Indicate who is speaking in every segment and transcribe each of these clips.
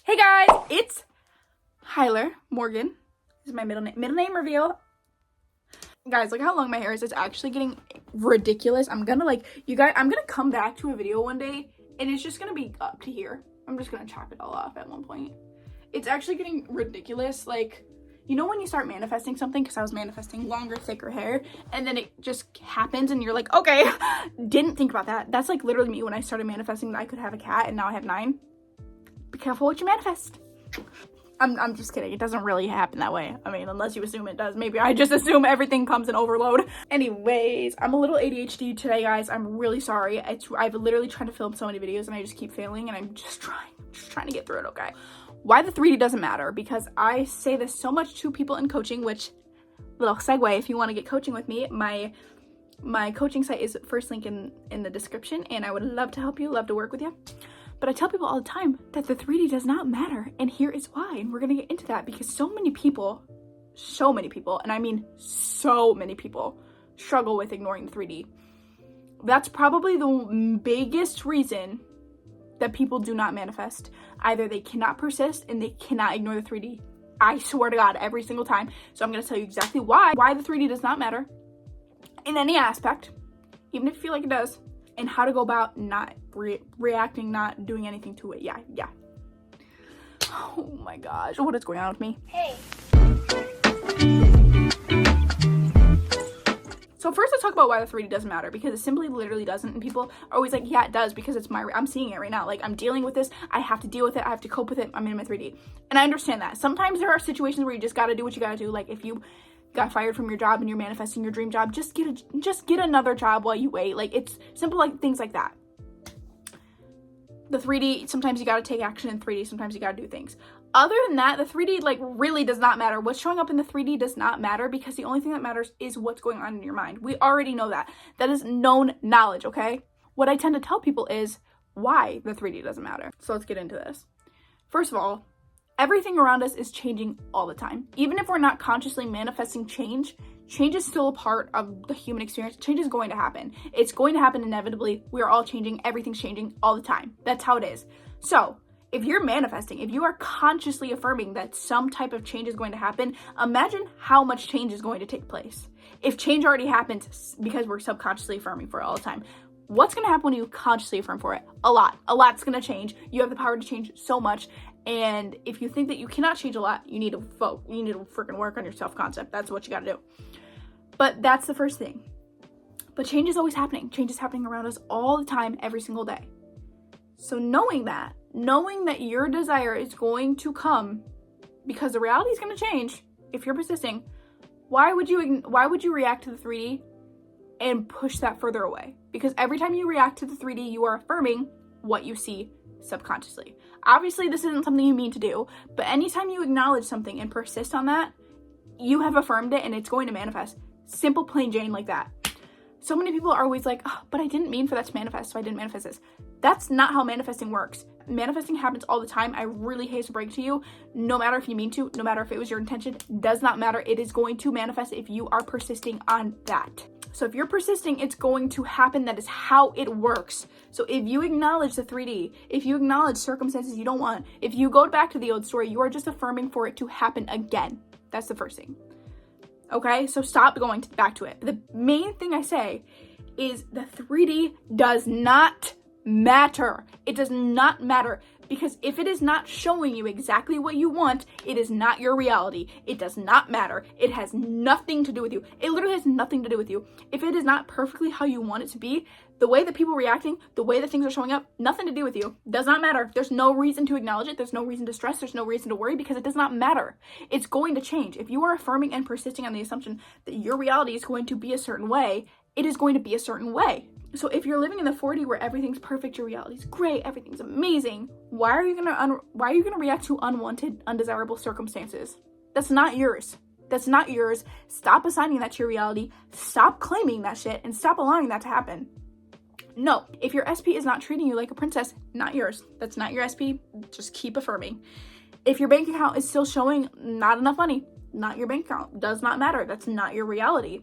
Speaker 1: Hey guys, it's Hyler Morgan. This is my middle name reveal. Guys, look how long my hair is. It's actually getting ridiculous. I'm gonna come back to a video one day and it's just gonna be up to here. I'm just gonna chop it all off at one point. It's actually getting ridiculous. Like, you know when you start manifesting something, because I was manifesting longer, thicker hair, and then it just happens and you're like, okay, didn't think about that. That's like literally me when I started manifesting that I could have a cat and now I have 9. Be careful what you manifest. I'm just kidding. It doesn't really happen that way. I mean, unless you assume it does. Maybe I just assume everything comes in overload. Anyways, I'm a little ADHD today, guys. I'm really sorry. I've literally tried to film so many videos and I just keep failing, and I'm just trying to get through it, okay? Why the 3D doesn't matter, because I say this so much to people in coaching, which, little segue, if you want to get coaching with me, my coaching site is first link in the description, and I would love to help you, love to work with you. But I tell people all the time that the 3D does not matter, and here is why, and we're going to get into that, because so many people, and I mean so many people, struggle with ignoring the 3D. That's probably the biggest reason that people do not manifest. Either they cannot persist and they cannot ignore the 3D. I swear to God, every single time. So I'm going to tell you exactly why the 3D does not matter in any aspect, even if you feel like it does, and how to go about not reacting, not doing anything to it. Yeah. Oh my gosh, what is going on with me?
Speaker 2: Hey.
Speaker 1: So first let's talk about why the 3D doesn't matter, because it simply literally doesn't, and people are always like, yeah, it does, because I'm seeing it right now. Like, I'm dealing with this, I have to deal with it, I have to cope with it, I'm in my 3D. And I understand that. Sometimes there are situations where you just gotta do what you gotta do. Like, if you got fired from your job and you're manifesting your dream job, just get another job while you wait. Like, it's simple, like things like that. The 3D, sometimes you gotta take action in 3D, sometimes you gotta do things. Other than that, the 3D like really does not matter. What's showing up in the 3D does not matter, because the only thing that matters is what's going on in your mind. We already know that. That is known knowledge, okay? What I tend to tell people is why the 3D doesn't matter. So let's get into this. First of all, everything around us is changing all the time. Even if we're not consciously manifesting change is still a part of the human experience. Change is going to happen. It's going to happen inevitably. We are all changing. Everything's changing all the time. That's how it is. So if you're manifesting, if you are consciously affirming that some type of change is going to happen, imagine how much change is going to take place. If change already happens because we're subconsciously affirming for it all the time, what's going to happen when you consciously affirm for it? A lot's going to change. You have the power to change so much. And if you think that you cannot change a lot, you need to freaking work on your self-concept. That's what you got to do. But that's the first thing. But change is always happening. Change is happening around us all the time, every single day. So knowing that your desire is going to come, because the reality is going to change if you're persisting, why would you react to the 3D and push that further away? Because every time you react to the 3D, you are affirming what you see subconsciously. Obviously, this isn't something you mean to do, but anytime you acknowledge something and persist on that, you have affirmed it and it's going to manifest. Simple, plain Jane, like that. So many people are always like, oh, but I didn't mean for that to manifest, so I didn't manifest this. That's not how manifesting works. Manifesting happens all the time. I really hate to break to you. No matter if you mean to, no matter if it was your intention, does not matter. It is going to manifest if you are persisting on that. So if you're persisting, it's going to happen. That is how it works. So if you acknowledge the 3D, if you acknowledge circumstances you don't want, if you go back to the old story, you are just affirming for it to happen again. That's the first thing. Okay, so stop going back to it. The main thing I say is the 3D does not matter. It does not matter, because if it is not showing you exactly what you want, it is not your reality. It does not matter. It has nothing to do with you. It literally has nothing to do with you. If it is not perfectly how you want it to be, the way that people are reacting, the way that things are showing up, nothing to do with you. Does not matter. There's no reason to acknowledge it. There's no reason to stress. There's no reason to worry, because it does not matter. It's going to change. If you are affirming and persisting on the assumption that your reality is going to be a certain way, it is going to be a certain way. So if you're living in the 4D where everything's perfect, your reality's great, everything's amazing, why are you gonna react to unwanted, undesirable circumstances? That's not yours. That's not yours. Stop assigning that to your reality. Stop claiming that shit and stop allowing that to happen. No, if your SP is not treating you like a princess, not yours. That's not your SP. Just keep affirming. If your bank account is still showing not enough money, not your bank account. Does not matter. That's not your reality.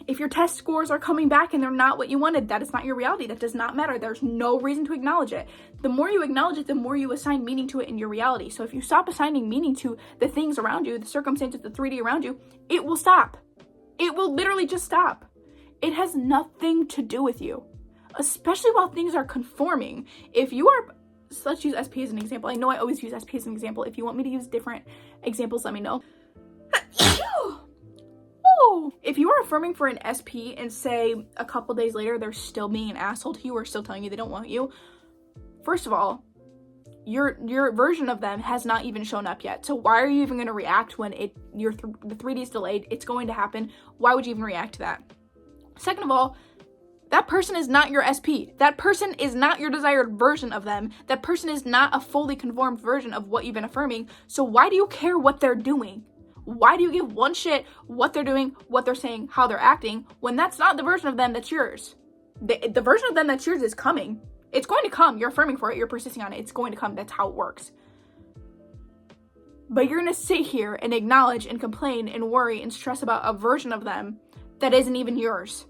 Speaker 1: If your test scores are coming back and they're not what you wanted, that is not your reality. That does not matter. There's no reason to acknowledge it. The more you acknowledge it, the more you assign meaning to it in your reality. So if you stop assigning meaning to the things around you, the circumstances, the 3D around you, it will stop. It will literally just stop. It has nothing to do with you, especially while things are conforming. If you are, so let's use SP as an example. I know I always use SP as an example. If you want me to use different examples, let me know. If you are affirming for an SP and say a couple days later they're still being an asshole to you or still telling you they don't want you, first of all, your version of them has not even shown up yet. So why are you even going to react when the 3D is delayed? It's going to happen. Why would you even react to that? Second of all, that person is not your SP. That person is not your desired version of them. That person is not a fully conformed version of what you've been affirming. So why do you care what they're doing? Why do you give one shit what they're doing, what they're saying, how they're acting, when that's not the version of them that's yours? The version of them that's yours is coming. It's going to come. You're affirming for it. You're persisting on it. It's going to come. That's how it works. But you're going to sit here and acknowledge and complain and worry and stress about a version of them that isn't even yours.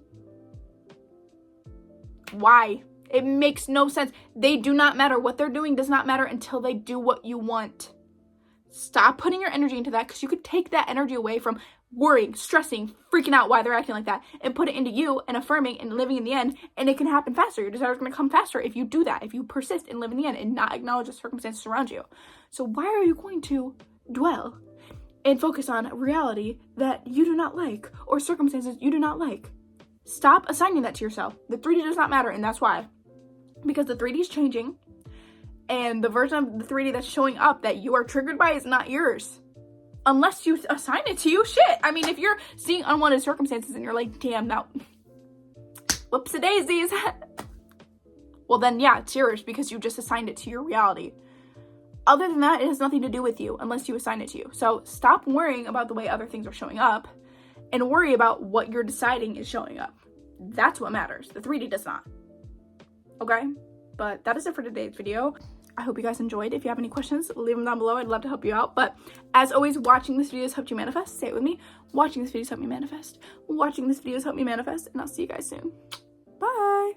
Speaker 1: Why? It makes no sense. They do not matter. What they're doing does not matter until they do what you want. Stop putting your energy into that, because you could take that energy away from worrying, stressing, freaking out why they're acting like that, and put it into you and affirming and living in the end, and it can happen faster. Your desire is going to come faster if you do that, if you persist and live in the end and not acknowledge the circumstances around you. So why are you going to dwell and focus on reality that you do not like or circumstances you do not like? Stop assigning that to yourself. The 3D does not matter, and that's why. Because the 3D is changing, and the version of the 3D that's showing up that you are triggered by is not yours. Unless you assign it to you, shit. I mean, if you're seeing unwanted circumstances and you're like, damn, now, whoops-a-daisies. Well, then, yeah, it's yours because you just assigned it to your reality. Other than that, it has nothing to do with you unless you assign it to you. So stop worrying about the way other things are showing up and worry about what you're deciding is showing up. That's what matters. The 3D does not. Okay? But that is it for today's video. I hope you guys enjoyed. If you have any questions, leave them down below. I'd love to help you out. But as always, watching this video has helped you manifest. Say it with me. Watching this video has helped me manifest. Watching this video has helped me manifest. And I'll see you guys soon. Bye.